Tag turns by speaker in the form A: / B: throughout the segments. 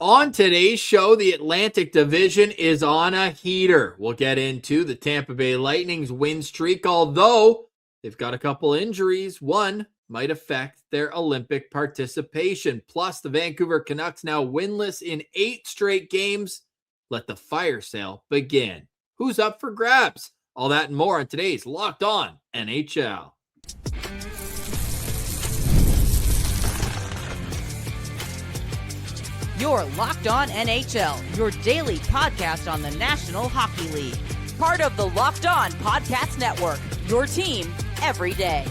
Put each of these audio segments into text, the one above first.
A: On today's show, the Atlantic Division is on a heater. We'll get into the Tampa Bay Lightning's win streak, although they've got a couple injuries. One might affect their Olympic participation. Plus, the Vancouver Canucks now winless in 8 straight games. Let the fire sale begin. Who's up for grabs? All that and more on today's Locked On NHL.
B: You're Locked On NHL, your daily podcast on the National Hockey League. Part of the Locked On Podcast Network, your team every day.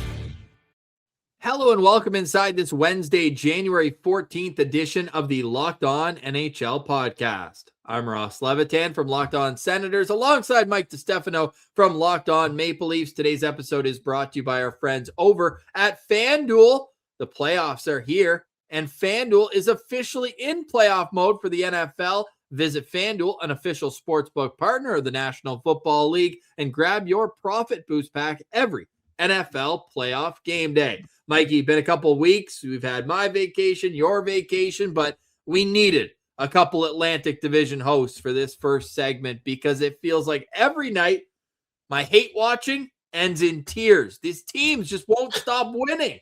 A: Hello and welcome inside this Wednesday, January 14th edition of the Locked On NHL podcast. I'm Ross Levitan from Locked On Senators alongside Mike DiStefano from Locked On Maple Leafs. Today's episode is brought to you by our friends over at FanDuel. The playoffs are here, and FanDuel is officially in playoff mode for the NFL. Visit FanDuel, an official sportsbook partner of the National Football League, and grab your profit boost pack every NFL playoff game day. Mikey, been a couple weeks. We've had my vacation, your vacation, but we needed a couple Atlantic Division hosts for this first segment because it feels like every night my hate watching ends in tears. These teams just won't stop winning.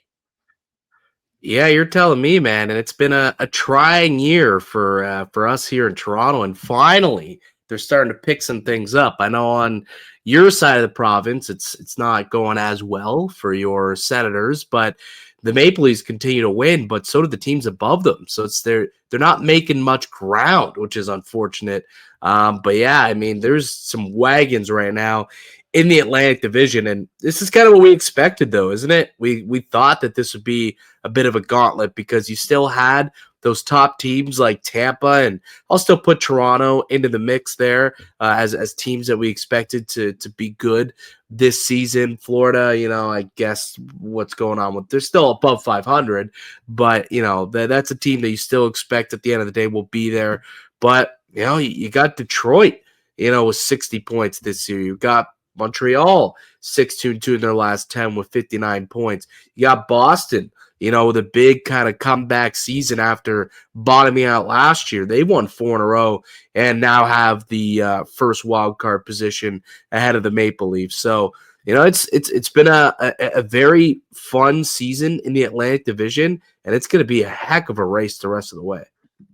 C: Yeah, you're telling me, man. And it's been a trying year for us here in Toronto. And finally, they're starting to pick some things up. I know on your side of the province, it's not going as well for your Senators, but the Maple Leafs continue to win, but so do the teams above them. So they're not making much ground, which is unfortunate. But yeah, I mean, there's some wagons right now in the Atlantic Division, and this is kind of what we expected, though, isn't it? We thought that this would be a bit of a gauntlet because you still had those top teams like Tampa, and I'll still put Toronto into the mix there as teams that we expected to be good this season. Florida, I guess what's going on with, they're still above 500, but that's a team that you still expect at the end of the day will be there. But you got Detroit, with 60 points this year. You got Montreal 6-2-2 in their last 10 with 59 points. You got Boston, with a big kind of comeback season after bottoming out last year. They won 4 in a row and now have the first wild card position ahead of the Maple Leafs. So, it's been a very fun season in the Atlantic Division, and it's going to be a heck of a race the rest of the way.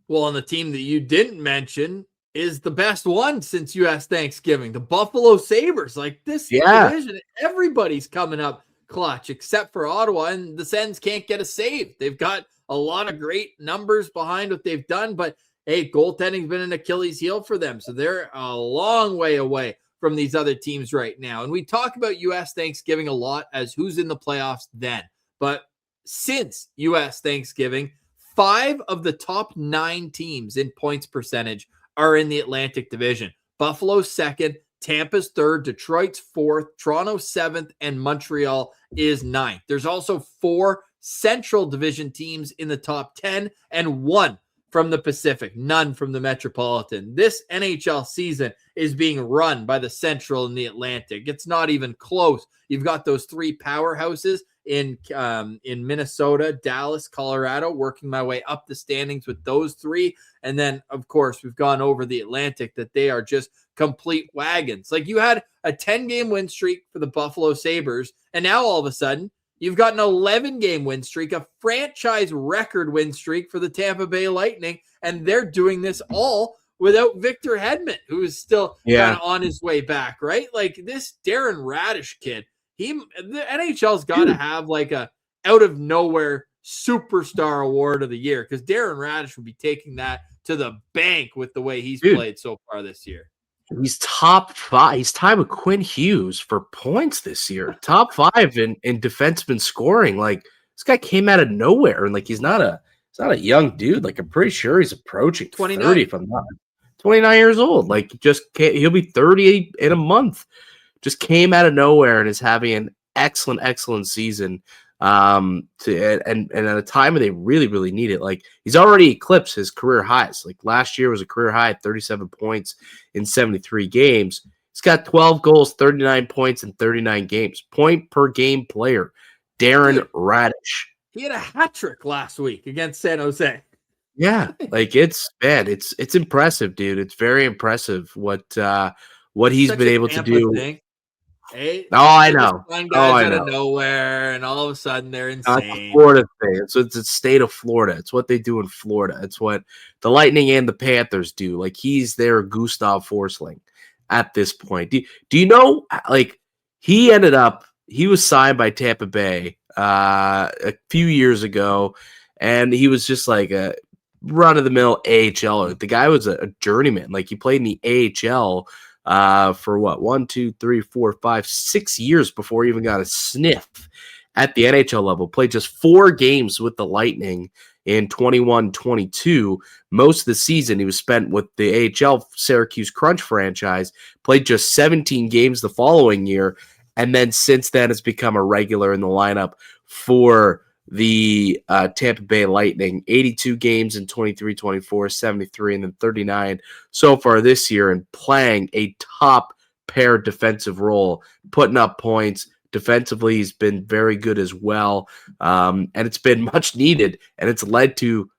A: Well, and the team that you didn't mention is the best one since U.S. Thanksgiving, the Buffalo Sabres. Like this division, everybody's coming up clutch except for Ottawa, and the Sens can't get a save. They've got a lot of great numbers behind what they've done, but hey, goaltending's been an Achilles heel for them, so they're a long way away from these other teams right now. And we talk about U.S. Thanksgiving a lot as who's in the playoffs then, but since U.S. Thanksgiving, 5 of the top 9 teams in points percentage are in the Atlantic Division. Buffalo's 2nd, Tampa's 3rd, Detroit's 4th, Toronto 7th, and Montreal is 9th. There's also 4 Central Division teams in the top 10 and 1 from the Pacific, none from the Metropolitan. This NHL season is being run by the Central and the Atlantic. It's not even close. You've got those 3 powerhouses in Minnesota, Dallas, Colorado, working my way up the standings with those 3. And then, of course, we've gone over the Atlantic that they are just complete wagons. Like you had a 10-game win streak for the Buffalo Sabres, and now all of a sudden you've got an 11-game win streak, a franchise record win streak for the Tampa Bay Lightning, and they're doing this all without Victor Hedman, who is still kind of on his way back, right? Like this Darren Radish kid, the NHL's got to have like a out of nowhere superstar award of the year because Darren Radish would be taking that to the bank with the way he's played so far this year.
C: He's top 5. He's tied with Quinn Hughes for points this year. Top 5 in defenseman scoring. Like this guy came out of nowhere, and like he's not a young dude. Like I'm pretty sure he's approaching 29. 30 if I'm not 29 years old. Like he'll be 30 in a month. Just came out of nowhere and is having an excellent season. And at a time when they really, really need it. Like he's already eclipsed his career highs. Like last year was a career high at 37 points in 73 games. He's got 12 goals, 39 points in 39 games. Point per game player, Darren Radish.
A: He had a hat trick last week against San Jose.
C: Yeah, like it's impressive, dude. It's very impressive what he's
A: Such
C: been
A: a
C: able to
A: Tampa
C: do.
A: thing. Hey,
C: Oh, I
A: they just
C: know.
A: find
C: Oh,
A: guys
C: I
A: out of
C: know.
A: nowhere, and all of a sudden they're
C: It's a
A: insane.
C: Florida thing. It's the state of Florida. It's what they do in Florida. It's what the Lightning and the Panthers do. Like he's their Gustav Forsling at this point. Do you know like he was signed by Tampa Bay a few years ago, and he was just like a run of the mill AHL. The guy was a journeyman. Like he played in the AHL for what 6 years before he even got a sniff at the NHL level. Played just 4 games with the Lightning in 21-22. Most of the season he was spent with the AHL Syracuse Crunch franchise. Played just 17 games the following year, and then since then has become a regular in the lineup for the Tampa Bay Lightning. 82 games in 23-24, 73, and then 39 so far this year, and playing a top pair defensive role, putting up points. Defensively, he's been very good as well, and it's been much needed, and it's led to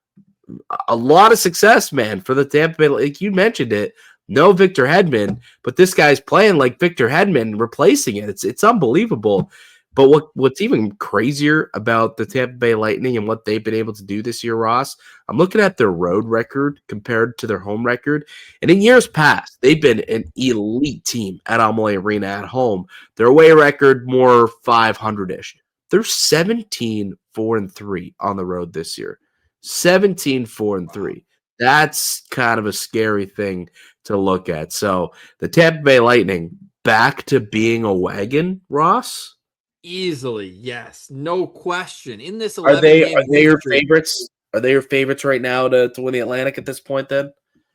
C: a lot of success, man, for the Tampa Bay. Like you mentioned it, no Victor Hedman, but this guy's playing like Victor Hedman, replacing it. It's unbelievable. But what's even crazier about the Tampa Bay Lightning and what they've been able to do this year, Ross, I'm looking at their road record compared to their home record. And in years past, they've been an elite team at Amalie Arena at home. Their away record more 500-ish. They're 17-4-3 on the road this year. 17-4-3. That's kind of a scary thing to look at. So the Tampa Bay Lightning back to being a wagon, Ross?
A: Easily, yes, no question. In this
C: Are
A: 11
C: they
A: game
C: your
A: streak,
C: favorites? Are they your favorites right now to win the Atlantic at this point then?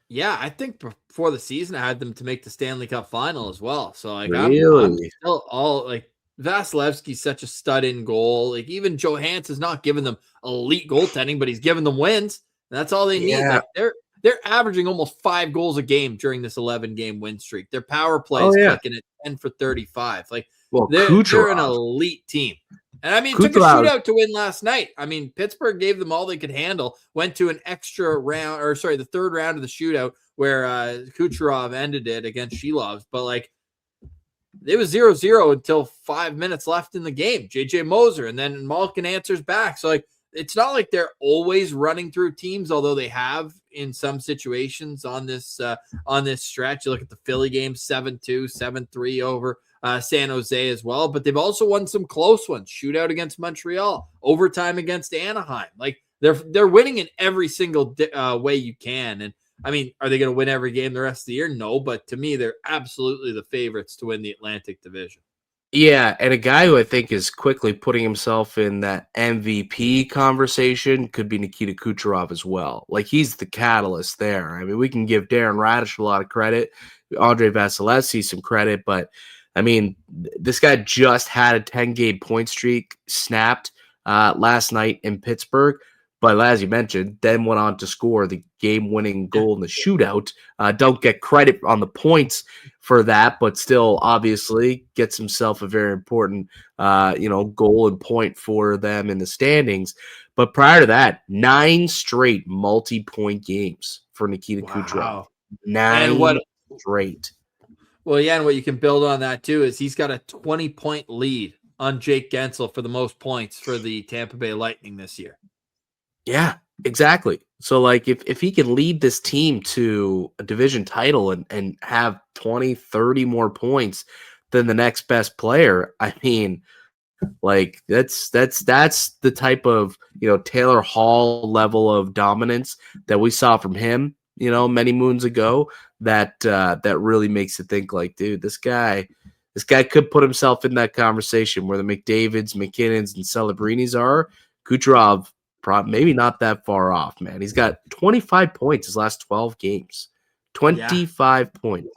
A: yeah, I think before the season I had them to make the Stanley Cup final as well. So like I'm
C: Really?
A: still all like Vasilevsky's such a stud in goal. Like even Johansson's not giving them elite goaltending, but he's giving them wins. That's all they need.
C: Yeah.
A: Like they're averaging almost 5 goals a game during this 11 game win streak. Their power play is
C: Oh, yeah.
A: clicking at 10 for 35. Like
C: Well,
A: they're an
C: Kucherov.
A: elite team. And I mean, it took a
C: Kucherov.
A: shootout to win last night. I mean, Pittsburgh gave them all they could handle, went to an extra round, or sorry, the third round of the shootout where Kucherov ended it against Shilovs. But like, it was 0-0 until 5 minutes left in the game. JJ Moser, and then Malkin answers back. So like, it's not like they're always running through teams, although they have in some situations on this stretch. You look at the Philly game, 7-2, 7-3 over San Jose as well. But they've also won some close ones. Shootout against Montreal, overtime against Anaheim. Like they're winning in every single way you can. And I mean, are they going to win every game the rest of the year? No, but to me, they're absolutely the favorites to win the Atlantic Division.
C: Yeah, and a guy who I think is quickly putting himself in that MVP conversation could be Nikita Kucherov as well. Like, he's the catalyst there. I mean, we can give Darren Radish a lot of credit, Andre Vasilevsky some credit, but, I mean, this guy just had a 10-game point streak snapped last night in Pittsburgh. But as you mentioned, then went on to score the game-winning goal in the shootout. Don't get credit on the points for that, but still, obviously, gets himself a very important, goal and point for them in the standings. But prior to that, 9 straight multi-point games for Nikita Kucherov. 9 straight.
A: Well, yeah, and what you can build on that too is he's got a 20-point lead on Jake Gensel for the most points for the Tampa Bay Lightning this year.
C: Yeah, exactly. So, like, if he can lead this team to a division title and have 20, 30 more points than the next best player, I mean, like, that's the type of, Taylor Hall level of dominance that we saw from him, many moons ago, that really makes you think, like, dude, this guy could put himself in that conversation where the McDavids, McKinnons, and Celebrinis are. Kucherov, maybe not that far off, man. He's got 25 points his last 12 games. 25 points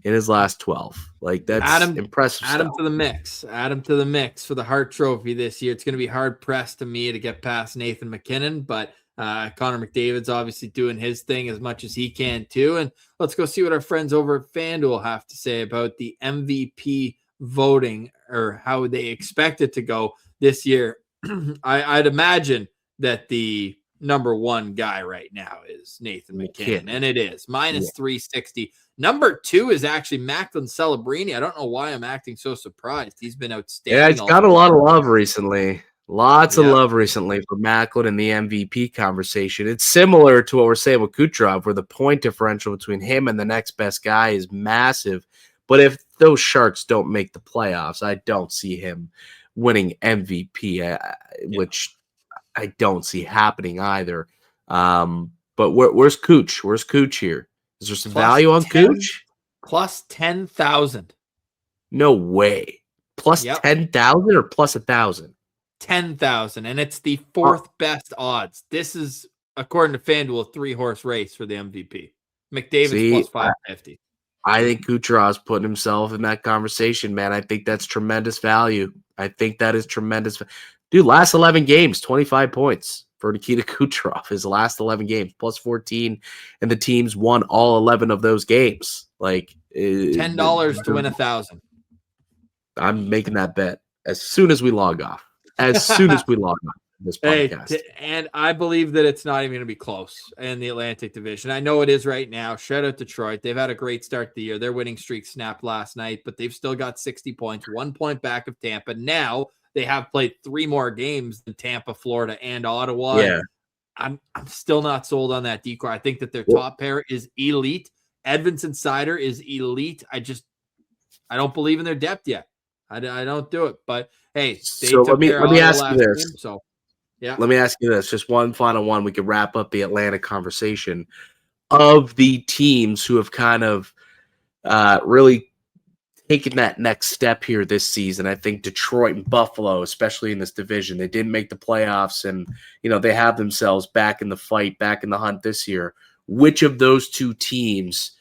C: in his last 12. Like, that's impressive
A: stuff. Add him to the mix for the Hart Trophy this year. It's going to be hard pressed to me to get past Nathan McKinnon, but Connor McDavid's obviously doing his thing as much as he can too. And let's go see what our friends over at FanDuel have to say about the MVP voting, or how they expect it to go this year. I'd imagine that the number one guy right now is Nathan McKinnon, and it is minus 360. Number 2 is actually Macklin Celebrini. I don't know why I'm acting so surprised. He's been outstanding.
C: Yeah, it's got a lot of love recently. Lots of love recently for Macklin in the MVP conversation. It's similar to what we're saying with Kucherov, where the point differential between him and the next best guy is massive. But if those Sharks don't make the playoffs, I don't see him winning MVP, which I don't see happening either. But where's Cooch? Where's Cooch here? Is there some value on Cooch?
A: Plus 10,000.
C: No way. Plus 10,000 or plus 1,000?
A: 10,000, and it's the 4th best odds. This is, according to FanDuel, a 3-horse race for the MVP. McDavid's plus 550.
C: I think Kucherov's putting himself in that conversation, man. I think that's tremendous value. I think that is tremendous. Dude, last 11 games, 25 points for Nikita Kucherov. His last 11 games, plus 14, and the teams won all 11 of those games. Like
A: $10 to win 1,000.
C: I'm making that bet as soon as we log off. As soon as we log on this podcast.
A: And I believe that it's not even going to be close in the Atlantic Division. I know it is right now. Shout out Detroit. They've had a great start to the year. Their winning streak snapped last night, but they've still got 60 points, 1 point back of Tampa. Now they have played 3 more games than Tampa, Florida, and Ottawa.
C: Yeah.
A: I'm still not sold on that decor. I think that their top pair is elite. Edvinsson Sider is elite. I don't believe in their depth yet. I don't do it, but hey,
C: so let me ask you this.
A: Game, so yeah,
C: let me ask you this. Just one final one. We could wrap up the Atlanta conversation. Of the teams who have kind of really taken that next step here this season, I think Detroit and Buffalo, especially in this division, they didn't make the playoffs, and they have themselves back in the fight, back in the hunt this year. Which of those 2 teams,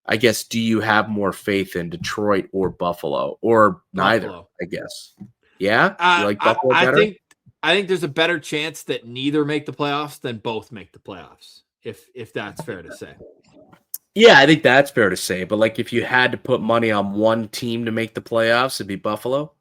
C: I guess, do you have more faith in, Detroit or Buffalo, or neither?
A: Buffalo.
C: I guess. Yeah, you like Buffalo better?
A: I think there's a better chance that neither make the playoffs than both make the playoffs. If that's fair to say.
C: Yeah, I think that's fair to say. But like, if you had to put money on one team to make the playoffs, it'd be Buffalo.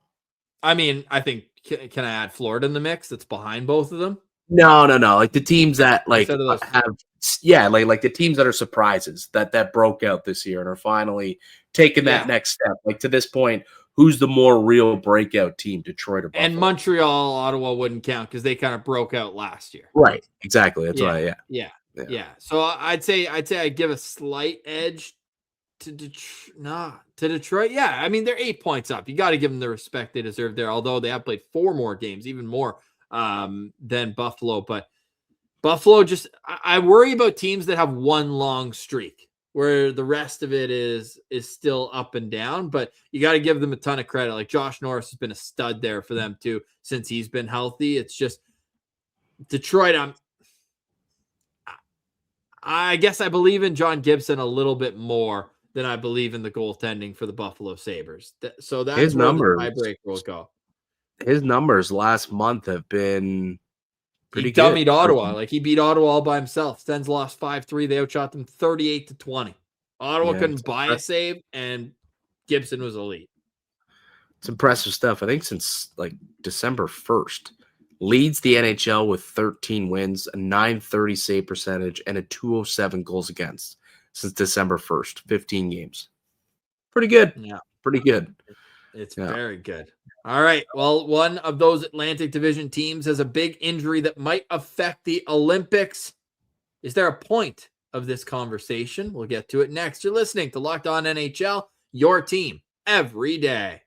A: I mean, I think can I add Florida in the mix? That's behind both of them.
C: No. Like the teams that like have, like the teams that are surprises that broke out this year and are finally taking that next step. Like to this point, who's the more real breakout team, Detroit or Buffalo?
A: And Montreal, Ottawa wouldn't count because they kind of broke out last year.
C: Right. Exactly. That's
A: Yeah. So I'd say I'd give a slight edge to Detroit. Yeah. I mean, they're 8 points up. You got to give them the respect they deserve there, although they have played 4 more games, even more than Buffalo. But Buffalo I worry about teams that have one long streak where the rest of it is still up and down, but you got to give them a ton of credit. Like Josh Norris has been a stud there for them too, since he's been healthy. It's just Detroit. I guess I believe in John Gibson a little bit more than I believe in the goaltending for the Buffalo Sabres. So that's
C: his
A: where
C: numbers,
A: the tiebreaker will go.
C: His numbers last month have been pretty
A: good.
C: He
A: dummied Ottawa. Like he beat Ottawa all by himself. Sens lost 5-3. They outshot them 38-20. Ottawa couldn't buy a save, and Gibson was elite.
C: It's impressive stuff. I think since like December 1st. Leads the NHL with 13 wins, a .930 save percentage, and a .207 goals against since December 1st. 15 games. Pretty good.
A: Yeah.
C: Pretty good.
A: It's very good. All right. Well, one of those Atlantic Division teams has a big injury that might affect the Olympics. Is there a point of this conversation? We'll get to it next. You're listening to Locked On NHL, your team every day.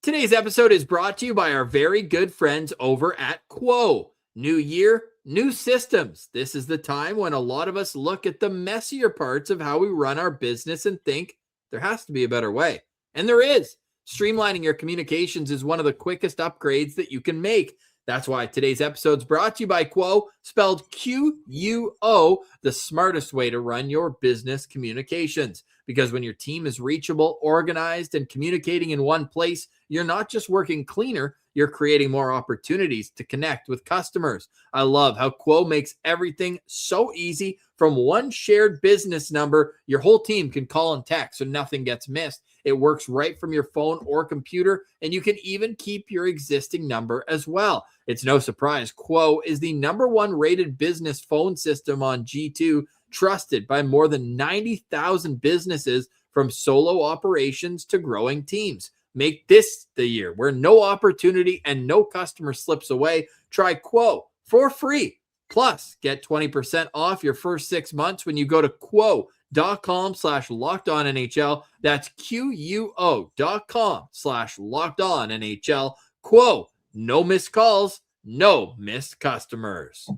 A: Today's episode is brought to you by our very good friends over at Quo. New year, new systems. This is the time when a lot of us look at the messier parts of how we run our business and think there has to be a better way. And there is. Streamlining your communications is one of the quickest upgrades that you can make. That's why today's episode is brought to you by Quo, spelled Quo, the smartest way to run your business communications. Because when your team is reachable, organized, and communicating in one place, you're not just working cleaner, you're creating more opportunities to connect with customers. I love how Quo makes everything so easy. From one shared business number, your whole team can call and text so nothing gets missed. It works right from your phone or computer, and you can even keep your existing number as well. It's no surprise Quo is the #1 rated business phone system on G2, trusted by more than 90,000 businesses, from solo operations to growing teams. Make this the year where no opportunity and no customer slips away. Try Quo for free. Plus, get 20% off your first 6 months when you go to quo.com/lockedonnhl. That's QUO.com/lockedonnhl. Quo, no missed calls, no missed customers.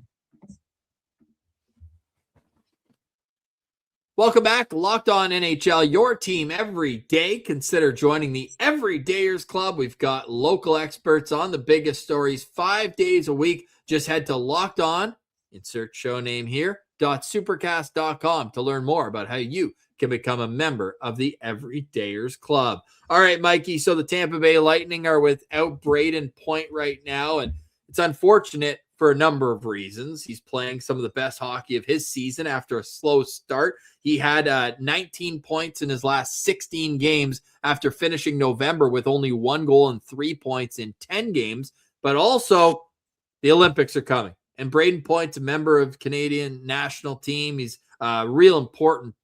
A: Welcome back, Locked On NHL, your team every day. Consider joining the Everydayers Club. We've got local experts on the biggest stories 5 days a week. Just head to Locked On, insert show name here, .supercast.com to learn more about how you can become a member of the Everydayers Club. All right, Mikey, so the Tampa Bay Lightning are without Braden Point right now, and it's unfortunate for a number of reasons. He's playing some of the best hockey of his season after a slow start. He had 19 points in his last 16 games after finishing November with only 1 goal and 3 points in 10 games. But also, the Olympics are coming. And Braden Point's a member of Canadian national team. He's a real important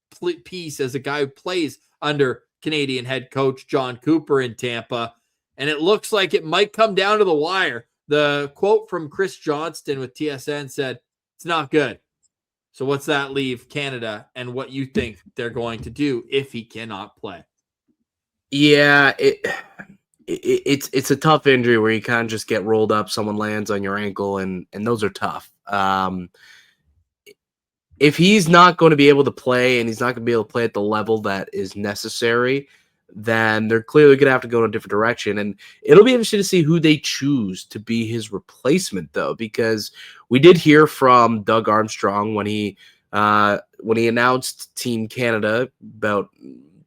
A: piece as a guy who plays under Canadian head coach John Cooper in Tampa. And it looks like it might come down to the wire. The quote from Chris Johnston with TSN said, "It's not good." So what's that leave Canada and what you think they're going to do if he cannot play?
C: Yeah, it's a tough injury where you kind of just get rolled up, someone lands on your ankle, and those are tough. If he's not going to be able to play and he's not going to be able to play at the level that is necessary, then they're clearly going to have to go in a different direction. And it'll be interesting to see who they choose to be his replacement, though, because we did hear from Doug Armstrong when he announced Team Canada about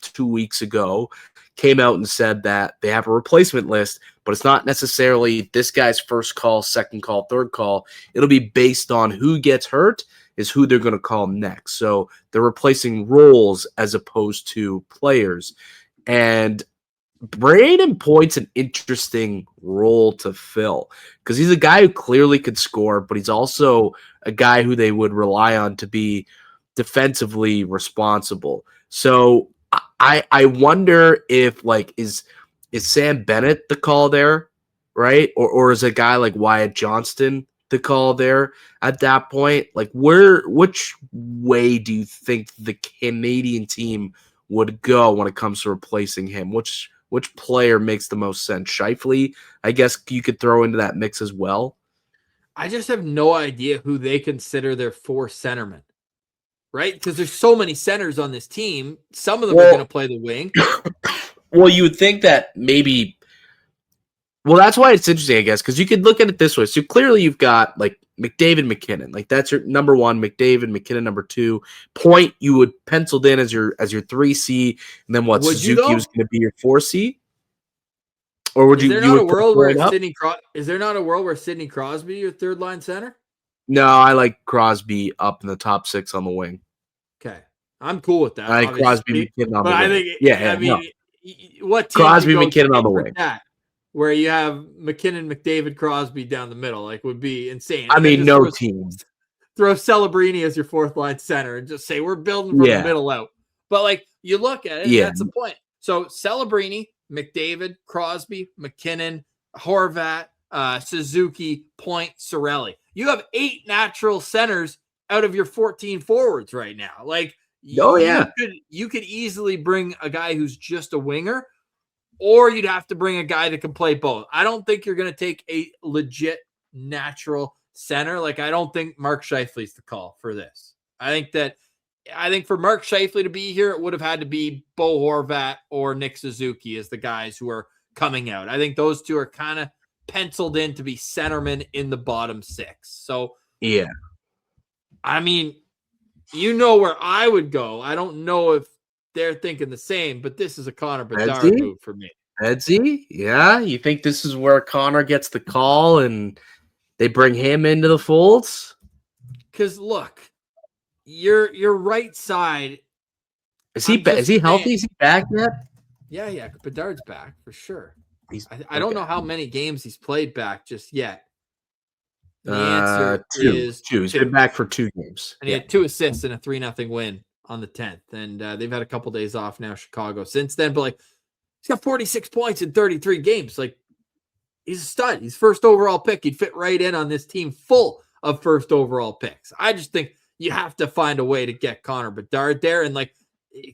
C: 2 weeks ago, came out and said that they have a replacement list, but it's not necessarily this guy's first call, second call, third call. It'll be based on who gets hurt is who they're going to call next. So they're replacing roles as opposed to players. And Braden Point's an interesting role to fill because he's a guy who clearly could score, but he's also a guy who they would rely on to be defensively responsible. So I wonder if, like, is Sam Bennett the call there, right? Or is a guy like Wyatt Johnston the call there at that point? Like, which way do you think the Canadian team would go when it comes to replacing him? Which player makes the most sense? Scheifele, I guess you could throw into that mix as well.
A: I just have no idea who they consider their 4 centermen, right? Because there's so many centers on this team. Some of them are going to play the wing.
C: Well, you would think that maybe. Well, that's why it's interesting, I guess, because you could look at it this way. So clearly you've got like McDavid, McKinnon. Like that's your number 1, McDavid, McKinnon number 2. Point you would penciled in as your 3C, and then what?
A: Would
C: Suzuki was going to be your 4C? Or would
A: Is
C: you?
A: there not a world where is there not a world where Sidney Crosby your third line center?
C: No, I like Crosby up in the top 6 on the wing.
A: Okay, I'm cool with that.
C: I like Crosby, McKinnon on the wing.
A: I think,
C: yeah,
A: I mean, what team
C: Crosby, McKinnon on the wing?
A: That, where you have McKinnon, McDavid, Crosby down the middle, like would be insane.
C: I mean, no team.
A: Throw Celebrini as your 4th line center and just say we're building from the middle out. But like you look at it, that's the point. So Celebrini, McDavid, Crosby, McKinnon, Horvat, Suzuki, Point, Cirelli. You have 8 natural centers out of your 14 forwards right now. Like, you could easily bring a guy who's just a winger, or you'd have to bring a guy that can play both. I don't think you're going to take a legit natural center. Like, I don't think Mark Scheifele's the call for this. I think for Mark Scheifele to be here, it would have had to be Bo Horvat or Nick Suzuki as the guys who are coming out. I think those two are kind of penciled in to be centermen in the bottom 6. So,
C: yeah.
A: I mean, you know where I would go. I don't know if they're thinking the same, but this is a Connor Bedard move for me.
C: Bedsy? Yeah, you think this is where Connor gets the call and they bring him into the folds?
A: Because look, your right side.
C: Is he healthy? Is he back yet?
A: Yeah. Bedard's back for sure. I
C: Okay.
A: don't know how many games he's played back just yet.
C: The answer is two. He's been back for 2 games.
A: And he had 2 assists and a 3-0 win on the 10th. And they've had a couple days off now, Chicago, since then. But like, he's got 46 points in 33 games. Like, he's a stud. He's first overall pick. He'd fit right in on this team full of first overall picks. I just think you have to find a way to get Connor Bedard there. And like,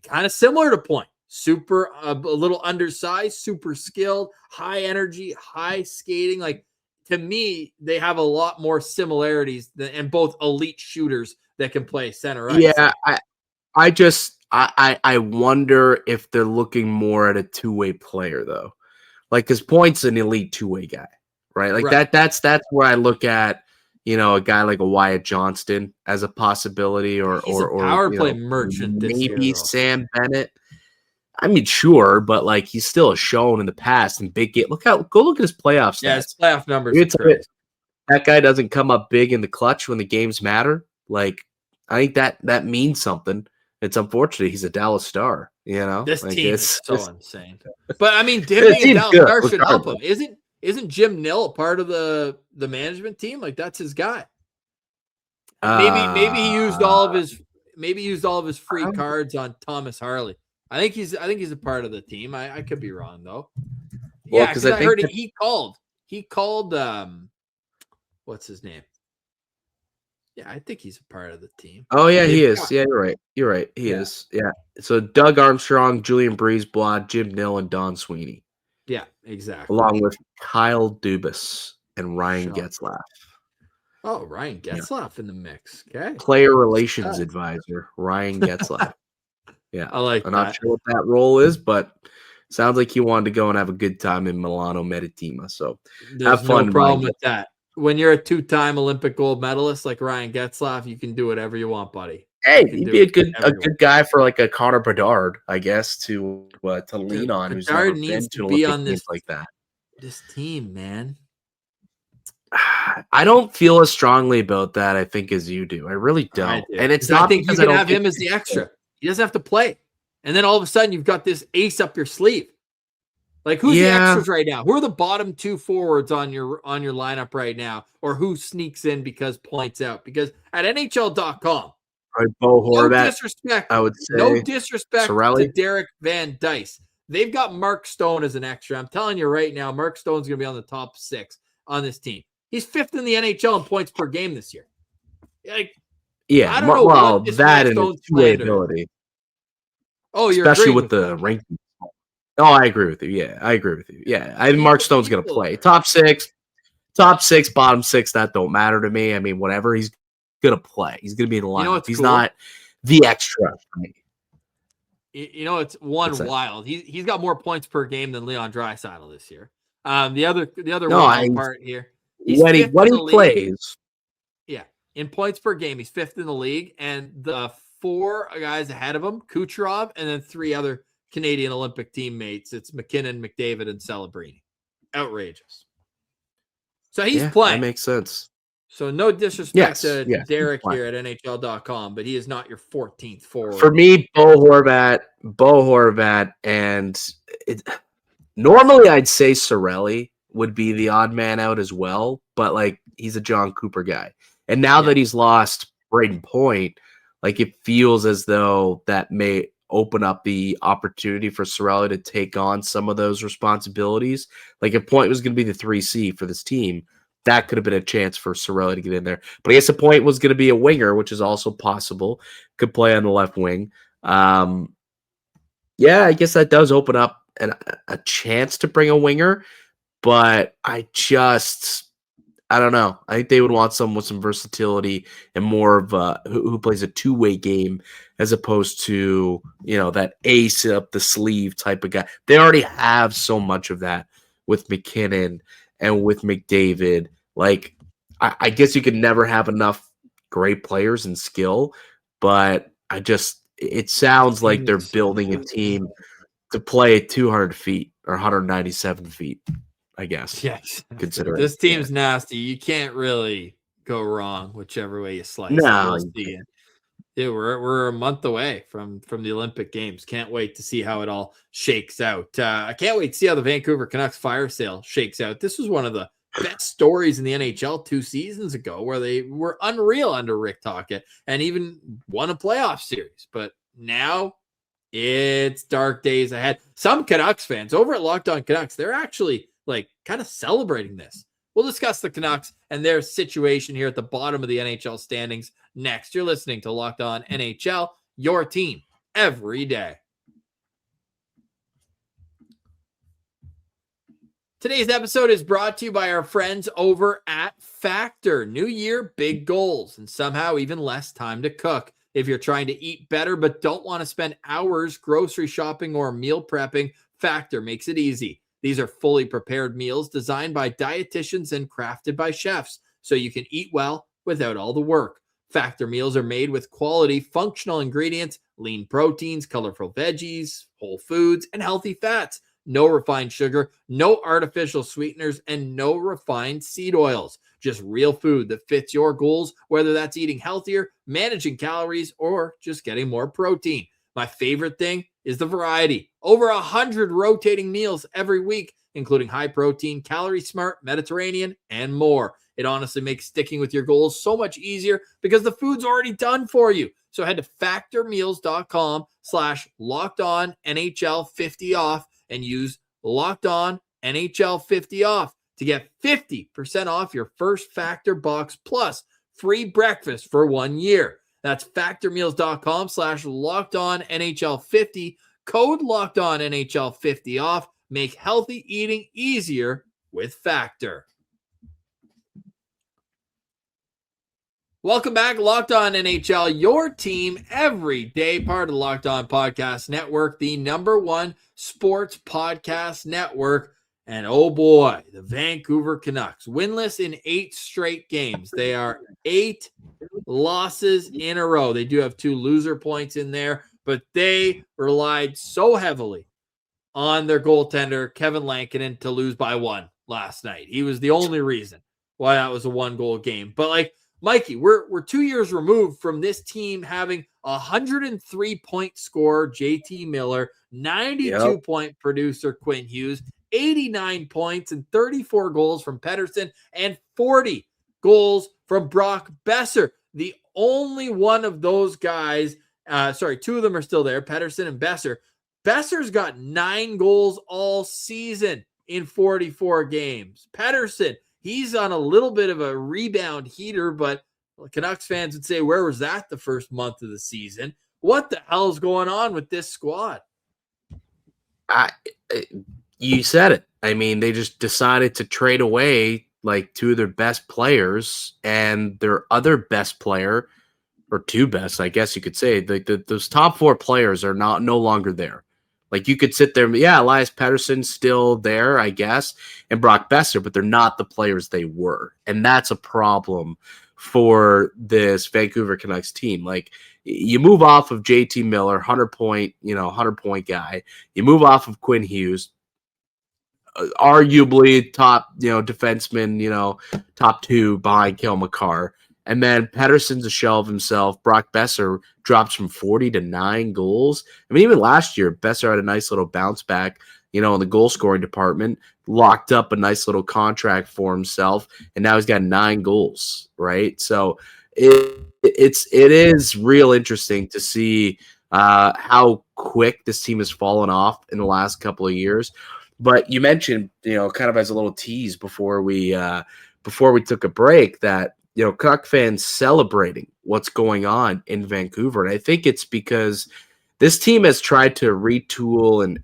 A: kind of similar to Point. Super, a little undersized, super skilled, high energy, high skating. Like, to me, they have a lot more similarities and both elite shooters that can play center ice.
C: Yeah, I wonder if they're looking more at a two-way player though. Like, because Point's an elite two-way guy, right? Like that's where I look at, a guy like a Wyatt Johnston as a possibility, or
A: power play merchant.
C: Maybe Sam Bennett. I mean, sure, but like he's still shown in the past in big game. Go look at his playoff stats.
A: Yeah, his playoff numbers.
C: That guy doesn't come up big in the clutch when the games matter. Like, I think that means something. It's unfortunate he's a Dallas Star.
A: This
C: like,
A: team is so insane. But I mean, him being a Dallas Star should help him. Isn't Jim Nill a part of the management team? Like, that's his guy. Maybe he used all of his free cards on Thomas Harley. I think he's a part of the team. I could be wrong though. Well, yeah, because I heard he called. What's his name? Yeah, I think he's a part of the team.
C: Oh yeah, he is. Yeah, you're right. He is. Yeah. So Doug Armstrong, Julian Breezeblatt, Jim Nill, and Don Sweeney.
A: Yeah, exactly.
C: Along with Kyle Dubas and Ryan Getzlaf.
A: Oh, Ryan Getzlaf in the mix. Okay.
C: Player relations advisor, Ryan Getzlaf. Yeah,
A: I like.
C: I'm not sure what that role is, but sounds like he wanted to go and have a good time in Milano Maritima. So
A: have fun. No problem with that. When you're a 2-time Olympic gold medalist like Ryan Getzlaf, you can do whatever you want, buddy.
C: Hey, he'd be a good guy for like a Connor Bedard, I guess, to lean on.
A: Who's never needs to be on this
C: like that.
A: This team, man.
C: I don't feel as strongly about that, I think, as you do. I really don't.
A: And it's not. I think you can have him as the extra. He doesn't have to play. And then all of a sudden you've got this ace up your sleeve. Like, who's the extras right now? Who are the bottom 2 forwards on your lineup right now? Or who sneaks in because Point's out? Because at NHL.com,
C: Bo Horvat,
A: no disrespect. I would say no disrespect to Derek Van Dice. They've got Mark Stone as an extra. I'm telling you right now, Mark Stone's going to be on the top 6 on this team. He's 5th in the NHL in points per game this year. Like,
C: yeah,
A: I don't know what this
C: that and his two-way ability.
A: Oh, you're
C: especially with the rankings. Oh, I agree with you. Yeah, I agree with you. Yeah, I think Mark Stone's going to play top 6, bottom 6. That don't matter to me. I mean, whatever. He's going to play. He's going to be in the lineup. He's not the extra for me.
A: It's wild. He's got more points per game than Leon Draisaitl this year. The other wild part here.
C: When he plays.
A: Yeah, in points per game, he's 5th in the league, and the 4 guys ahead of him, Kucherov, and then 3 other Canadian Olympic teammates. It's McKinnon, McDavid, and Celebrini. Outrageous. So he's playing.
C: That makes sense.
A: So no disrespect to Derek here at NHL.com, but he is not your 14th forward.
C: For me, Bo Horvat, and normally I'd say Cirelli would be the odd man out as well, but like he's a John Cooper guy. And now that he's lost Braden Point, like it feels as though that may open up the opportunity for Cirelli to take on some of those responsibilities. Like if Point was going to be the 3C for this team, that could have been a chance for Cirelli to get in there. But I guess the Point was going to be a winger, which is also possible. Could play on the left wing. I guess that does open up a chance to bring a winger. But I don't know. I think they would want someone with some versatility and more of who plays a two-way game as opposed to, that ace up the sleeve type of guy. They already have so much of that with McKinnon and with McDavid. Like, I guess you could never have enough great players and skill, but it sounds like they're building a team to play 200 feet or 197 feet, I guess.
A: Yes.
C: Considering
A: This team's nasty. You can't really go wrong whichever way you slice it.
C: No,
A: We'll see. Yeah, we're a month away from the Olympic Games. Can't wait to see how it all shakes out. I can't wait to see how the Vancouver Canucks fire sale shakes out. This was one of the best stories in the NHL 2 seasons ago, where they were unreal under Rick Tocchet and even won a playoff series. But now it's dark days ahead. Some Canucks fans over at Locked On Canucks, they're actually like kind of celebrating this. We'll discuss the Canucks and their situation here at the bottom of the NHL standings next. You're listening to Locked On NHL, your team every day. Today's episode is brought to you by our friends over at Factor. New year, big goals, and somehow even less time to cook. If you're trying to eat better but don't want to spend hours grocery shopping or meal prepping, Factor makes it easy. These are fully prepared meals designed by dietitians and crafted by chefs, so you can eat well without all the work. Factor meals are made with quality, functional ingredients, lean proteins, colorful veggies, whole foods, and healthy fats. No refined sugar, no artificial sweeteners, and no refined seed oils. Just real food that fits your goals, whether that's eating healthier, managing calories, or just getting more protein. My favorite thing is the variety. Over 100 rotating meals every week, including high protein, calorie smart, Mediterranean, and more. It honestly makes sticking with your goals so much easier because the food's already done for you. So head to factormeals.com/LockedOnNHL50off and use LockedOnNHL50off to get 50% off your first Factor box plus free breakfast for 1 year. That's factormeals.com/LockedOnNHL50. Code LockedOnNHL50 off. Make healthy eating easier with Factor. Welcome back, Locked On NHL, your team every day, part of the Locked On Podcast Network, the #1 sports podcast network. And oh boy, the Vancouver Canucks, winless in 8 straight games. They are 8 losses in a row. They do have 2 loser points in there, but they relied so heavily on their goaltender, Kevin Lankinen, to lose by 1 last night. He was the only reason why that was a 1-goal game. But like, Mikey, we're 2 years removed from this team having 103-point scorer JT Miller, 92-point producer Quinn Hughes, 89 points and 34 goals from Pettersson, and 40 goals from Brock Besser. The only one of those guys, 2 of them are still there, Pettersson and Besser. Besser's got 9 goals all season in 44 games. Pettersson, he's on a little bit of a rebound heater, but Canucks fans would say, where was that the first month of the season? What the hell is going on with this squad?
C: You said it. I mean, they just decided to trade away like 2 of their best players, and their other best player, or 2 best, I guess you could say, those top 4 players are no longer there. Like, you could sit there, Elias Pettersson's still there, I guess, and Brock Besser, but they're not the players they were. And that's a problem for this Vancouver Canucks team. Like, you move off of JT Miller, 100-point guy. You move off of Quinn Hughes, arguably top, defenseman, top 2 behind Cale Makar. And then Pettersson's a shell of himself. Brock Besser drops from 40 to 9 goals. I mean, even last year, Besser had a nice little bounce back, in the goal scoring department, locked up a nice little contract for himself, and now he's got 9 goals, right? So it is real interesting to see how quick this team has fallen off in the last couple of years. But you mentioned, kind of as a little tease before we took a break, that Canuck fans celebrating what's going on in Vancouver. And I think it's because this team has tried to retool and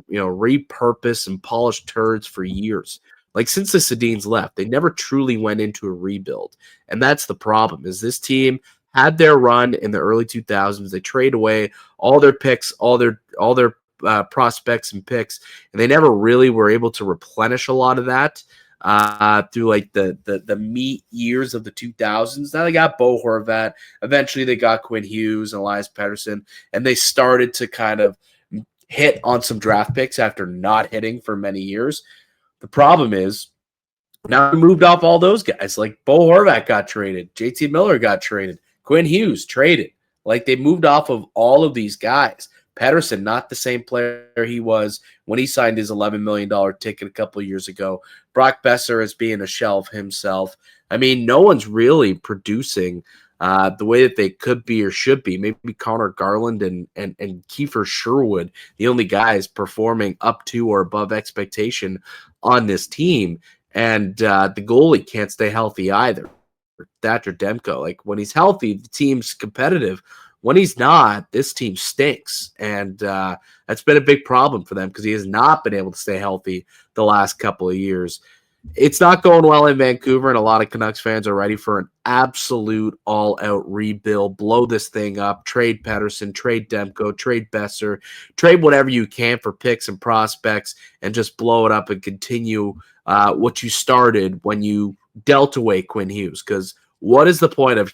C: repurpose and polish turds for years. Like, since the Sedins left, they never truly went into a rebuild. And that's the problem, is this team had their run in the early 2000s. They trade away all their picks, all their prospects and picks, and they never really were able to replenish a lot of that through like the meat years of the 2000s. Now they got Bo Horvat. Eventually they got Quinn Hughes and Elias Pettersson, and they started to kind of hit on some draft picks after not hitting for many years. The problem is now we moved off all those guys. Like Bo Horvat got traded, JT Miller got traded, Quinn Hughes traded. Like they moved off of all of these guys. Pettersson, not the same player he was when he signed his $11 million ticket a couple of years ago. Brock Besser is being a shell of himself. I mean, no one's really producing the way that they could be or should be. Maybe Connor Garland and Kiefer Sherwood, the only guys performing up to or above expectation on this team. And the goalie can't stay healthy either. Thatcher Demko, like when he's healthy, the team's competitive. When he's not, this team stinks. And that's been a big problem for them because he has not been able to stay healthy the last couple of years. It's not going well in Vancouver, and a lot of Canucks fans are ready for an absolute all-out rebuild. Blow this thing up. Trade Pettersson, trade Demko, trade Besser, trade whatever you can for picks and prospects, and just blow it up and continue what you started when you dealt away Quinn Hughes. Because what is the point of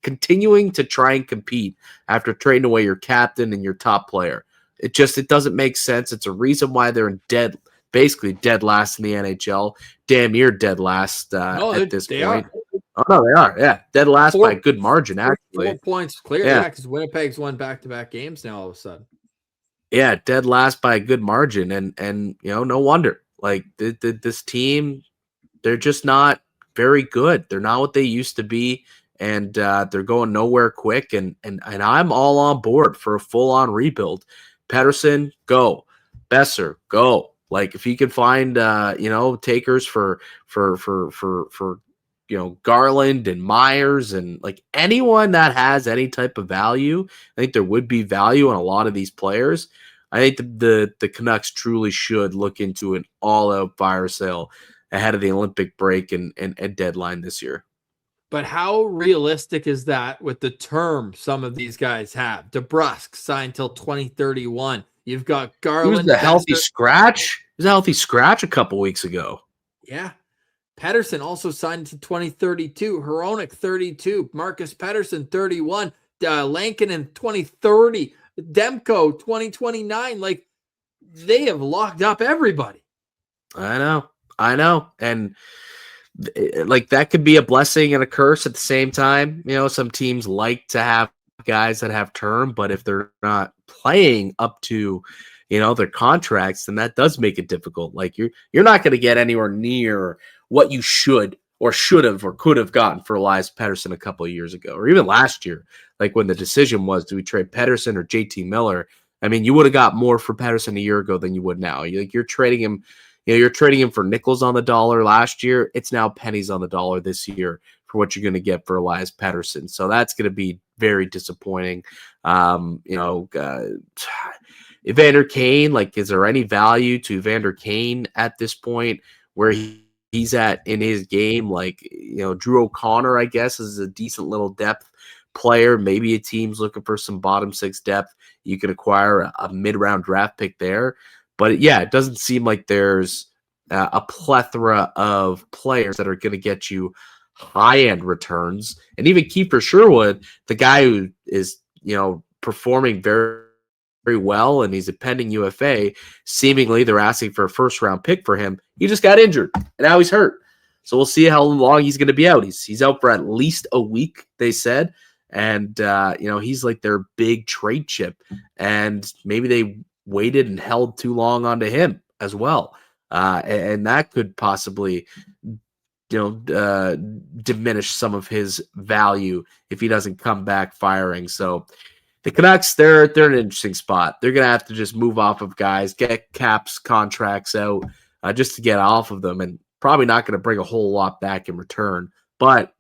C: continuing to try and compete after trading away your captain and your top player? It doesn't make sense. It's a reason why they're basically dead last in the NHL. Damn near dead last at this point.
A: Are.
C: Oh, no, they are. Yeah, dead last by a good margin, actually.
A: 4 points clear. Yeah, because Winnipeg's won back-to-back games now all of a sudden.
C: Yeah, dead last by a good margin. And no wonder. Like, this team, they're just not very good. They're not what they used to be. And they're going nowhere quick. And I'm all on board for a full-on rebuild. Pettersson, go. Besser, go. Like if you can find takers for Garland and Myers and like anyone that has any type of value, I think there would be value in a lot of these players. I think the Canucks truly should look into an all-out fire sale ahead of the Olympic break and deadline this year.
A: But how realistic is that with the term some of these guys have? DeBrusk signed till 2031. You've got Garland.
C: Who's the healthy scratch? He was a healthy scratch a couple weeks ago.
A: Yeah. Pettersson also signed to 2032. Hronek 32. Marcus Pettersson 31. Lankinen 2030. Demko 2029. Like they have locked up everybody.
C: I know. And like that could be a blessing and a curse at the same time. Some teams like to have guys that have term, but if they're not playing up to their contracts, then that does make it difficult. Like you're not going to get anywhere near what you should have or could have gotten for Elias Pettersson a couple of years ago, or even last year. Like when the decision was, do we trade Pettersson or JT Miller? I mean, you would have got more for Pettersson a year ago than you would now. You're trading him. You're trading him for nickels on the dollar last year. It's now pennies on the dollar this year for what you're going to get for Elias Pettersson. So that's going to be very disappointing. Evander Kane, like, is there any value to Evander Kane at this point where he's at in his game? Like, Drew O'Connor, I guess, is a decent little depth player. Maybe a team's looking for some bottom six depth. You could acquire a mid-round draft pick there. But yeah, it doesn't seem like there's a plethora of players that are going to get you high-end returns. And even Kiefer Sherwood, the guy who is, performing very, very well, and he's a pending UFA, seemingly they're asking for a first-round pick for him. He just got injured, and now he's hurt. So we'll see how long he's going to be out. He's out for at least a week, they said. And, he's like their big trade chip. And maybe they waited and held too long onto him as well. And that could possibly, diminish some of his value if he doesn't come back firing. So the Canucks, they're in an interesting spot. They're going to have to just move off of guys, get caps contracts out just to get off of them, and probably not going to bring a whole lot back in return. But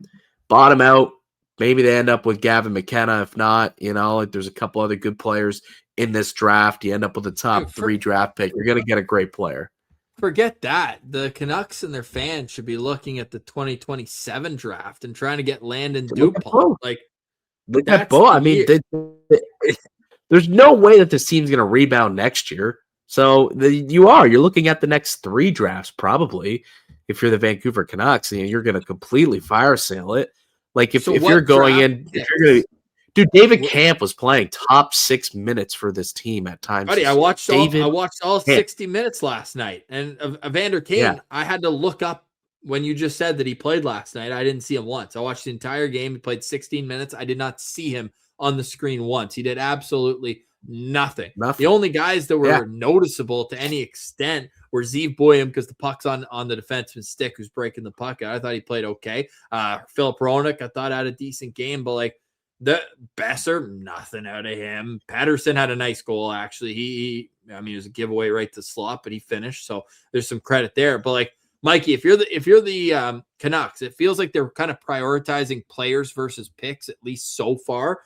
C: bottom out, maybe they end up with Gavin McKenna. If not, like there's a couple other good players in this draft. You end up with a top 3 draft pick. You're going to get a great player.
A: Forget that. The Canucks and their fans should be looking at the 2027 draft and trying to get Landon Dupont.
C: Look at both. I mean, there's no way that this team's going to rebound next year. So you're looking at the next 3 drafts probably. If you're the Vancouver Canucks, you're going to completely fire sale it. Like if you're going in, if you're going to Dude, David Camp was playing top 6 minutes for this team at times.
A: Buddy, I watched all 60 minutes last night. And Evander Kane, I had to look up when you just said that he played last night. I didn't see him once. I watched the entire game. He played 16 minutes. I did not see him on the screen once. He did absolutely nothing. The only guys that were noticeable to any extent were Zeev Boyum, because the puck's on the defenseman's stick who's breaking the puck out. I thought he played okay. Philip Roenick, I thought, had a decent game, but like the Besser, nothing out of him. Pettersson had a nice goal, actually. He it was a giveaway right to slot, but he finished, so there's some credit there. But like, Mikey, if you're the Canucks, it feels like they're kind of prioritizing players versus picks, at least so far,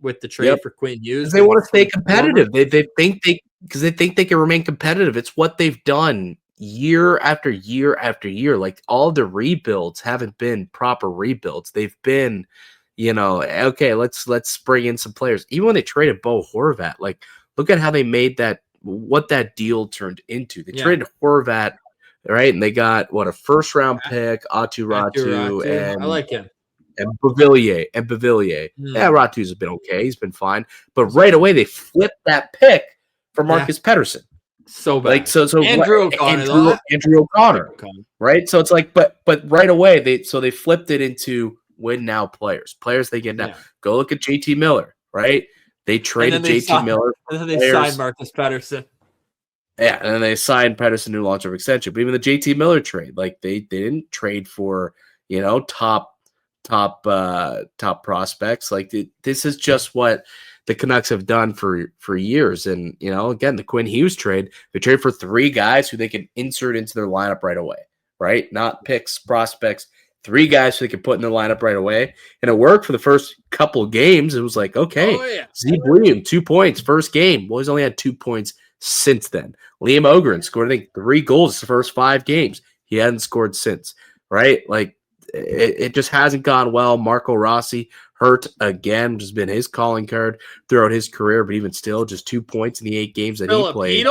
A: with the trade for Quinn Hughes.
C: They want to stay competitive. They think they can remain competitive. It's what they've done year after year after year. Like, all the rebuilds haven't been proper rebuilds. They've been, okay, let's bring in some players. Even when they traded Bo Horvat, like, look at how they made what that deal turned into. They traded Horvat, right? And they got a first round pick, Atu Ratu, and
A: I like him.
C: And Bavillier. Yeah, Ratu's been okay. He's been fine. But right away, they flipped that pick for Marcus Pettersson.
A: So bad.
C: Like, so
A: Andrew O'Connor,
C: right? So it's like, but right away, they flipped it into win now players they get now. Yeah. Go look at JT Miller, right? They traded JT Miller.
A: And then they signed Marcus Pettersson.
C: Yeah, and then they signed Pettersson new long-term extension. But even the JT Miller trade, like, they didn't trade for, top prospects. Like, this is just what the Canucks have done for years. And, again, the Quinn Hughes trade, they trade for 3 guys who they can insert into their lineup right away, right? Not picks, prospects, 3 guys who they can put in their lineup right away. And it worked for the first couple of games. It was like, okay, Zeev William, 2 points, first game. Well, he's only had 2 points since then. Liam Ogren scored, I think, 3 goals the first 5 games. He hadn't scored since, right? Like, it just hasn't gone well. Marco Rossi hurt again, which has been his calling card throughout his career, but even still, just 2 points in the 8 games that he played.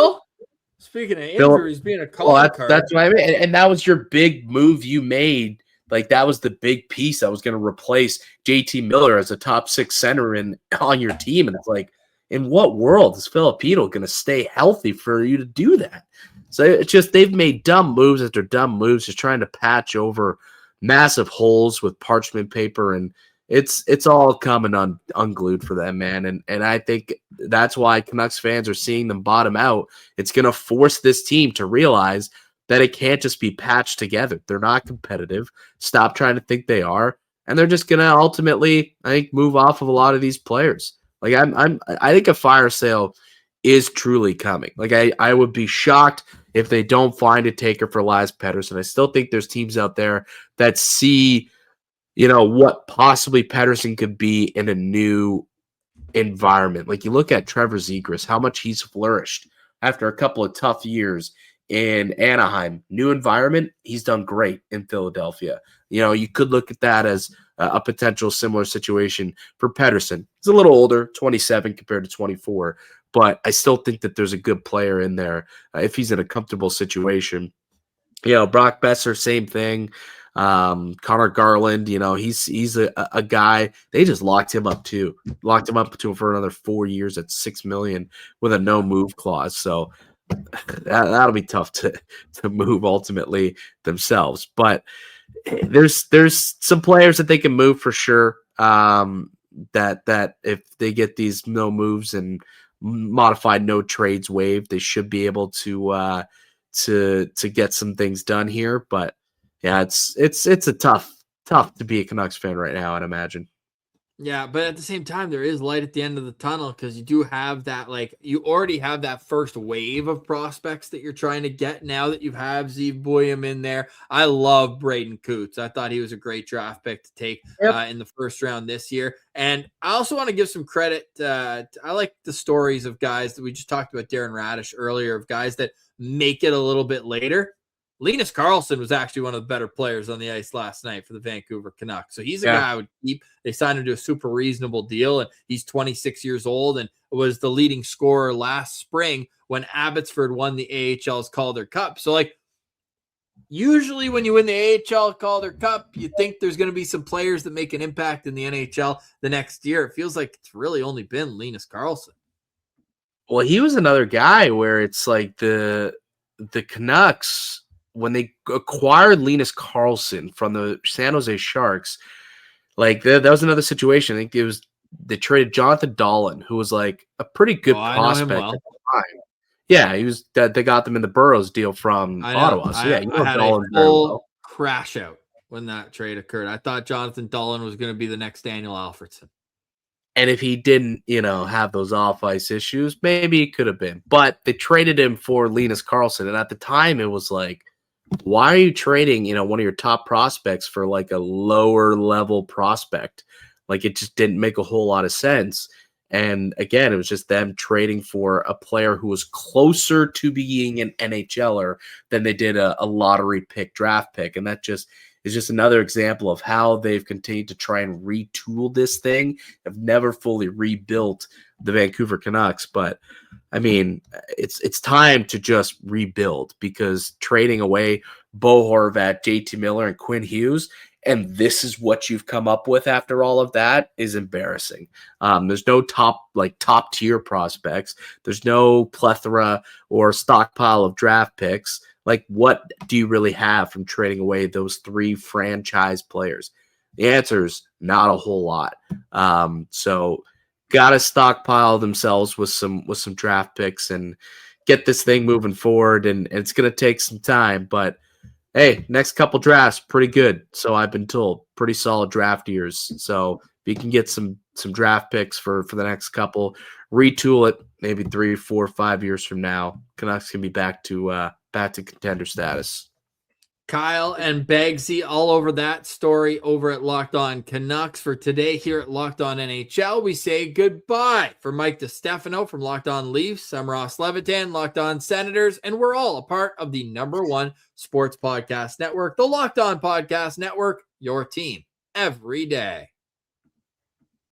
A: Speaking of injuries, being a calling card.
C: That's what I mean. And that was your big move you made. Like, that was the big piece that was going to replace JT Miller as a top 6 center on your team. And it's like, in what world is Filipino going to stay healthy for you to do that? So it's just, they've made dumb moves after dumb moves, just trying to patch over massive holes with parchment paper, and it's all coming unglued for them, man. And I think that's why Canucks fans are seeing them bottom out. It's going to force this team to realize that it can't just be patched together. They're not competitive. Stop trying to think they are, and they're just going to ultimately, I think, move off of a lot of these players. Like, I think a fire sale is truly coming. Like, I would be shocked if they don't find a taker for Elias Pettersson. I still think there's teams out there that see, what possibly Pettersson could be in a new environment. Like, you look at Trevor Zegras, how much he's flourished after a couple of tough years in Anaheim. New environment, he's done great in Philadelphia. You could look at that as a potential similar situation for Pettersson. He's a little older, 27 compared to 24, but I still think that there's a good player in there if he's in a comfortable situation. Brock Besser, same thing. Connor Garland, he's a guy. They just locked him up too. Locked him up for another 4 years at $6 million with a no move clause. So that'll be tough to move ultimately themselves. But there's some players that they can move for sure. That if they get these no moves and modified no trades waived, they should be able to get some things done here. But yeah, it's a tough to be a Canucks fan right now, I'd imagine.
A: Yeah, but at the same time, there is light at the end of the tunnel, because you do have that, like, you already have that first wave of prospects that you're trying to get now that you have Zeev Boyum in there. I love Braden Coots. I thought he was a great draft pick to take in the first round this year. And I also want to give some credit. I like the stories of guys that we just talked about, Darren Radish earlier, of guys that make it a little bit later. Linus Karlsson was actually one of the better players on the ice last night for the Vancouver Canucks. So he's a guy I would keep. They signed him to a super reasonable deal, and he's 26 years old and was the leading scorer last spring when Abbotsford won the AHL's Calder Cup. So, like, Usually when you win the AHL Calder Cup, you think there's going to be some players that make an impact in the NHL the next year. It feels like it's really only been Linus Karlsson.
C: Well, he was another guy where it's like the Canucks, when they acquired Linus Karlsson from the San Jose Sharks, like that was another situation. I think they traded Jonathan Dahlen, who was like a pretty good prospect at the time. Yeah, he was. They got them in the Burrows deal from Ottawa. So yeah,
A: I had a full crash out when that trade occurred. I thought Jonathan Dahlen was going to be the next Daniel Alfredsson.
C: And if he didn't, have those off-ice issues, maybe it could have been. But they traded him for Linus Karlsson. And at the time, it was like, why are you trading, one of your top prospects for like a lower-level prospect? Like, it just didn't make a whole lot of sense. And again, it was just them trading for a player who was closer to being an NHLer than they did a lottery pick, draft pick. And that just is just another example of how they've continued to try and retool this thing. Have never fully rebuilt the Vancouver Canucks, but I mean, it's time to just rebuild, because trading away Bo Horvat, JT Miller, and Quinn Hughes, and this is what you've come up with after all of that, is embarrassing. There's no top tier prospects. There's no plethora or stockpile of draft picks. Like, what do you really have from trading away those 3 franchise players? The answer is not a whole lot. So got to stockpile themselves with some draft picks and get this thing moving forward. And it's going to take some time, but hey, next couple drafts, pretty good. So I've been told, pretty solid draft years. So if you can get some draft picks for the next couple, retool it, maybe 3, 4, 5 years from now, Canucks can be back to contender status.
A: Kyle and Bagsy all over that story over at Locked On Canucks. For today here at Locked On NHL, we say goodbye. For Mike DiStefano from Locked On Leafs, I'm Ross Levitan, Locked On Senators, and we're all a part of the #1 sports podcast network, the Locked On Podcast Network, your team every day.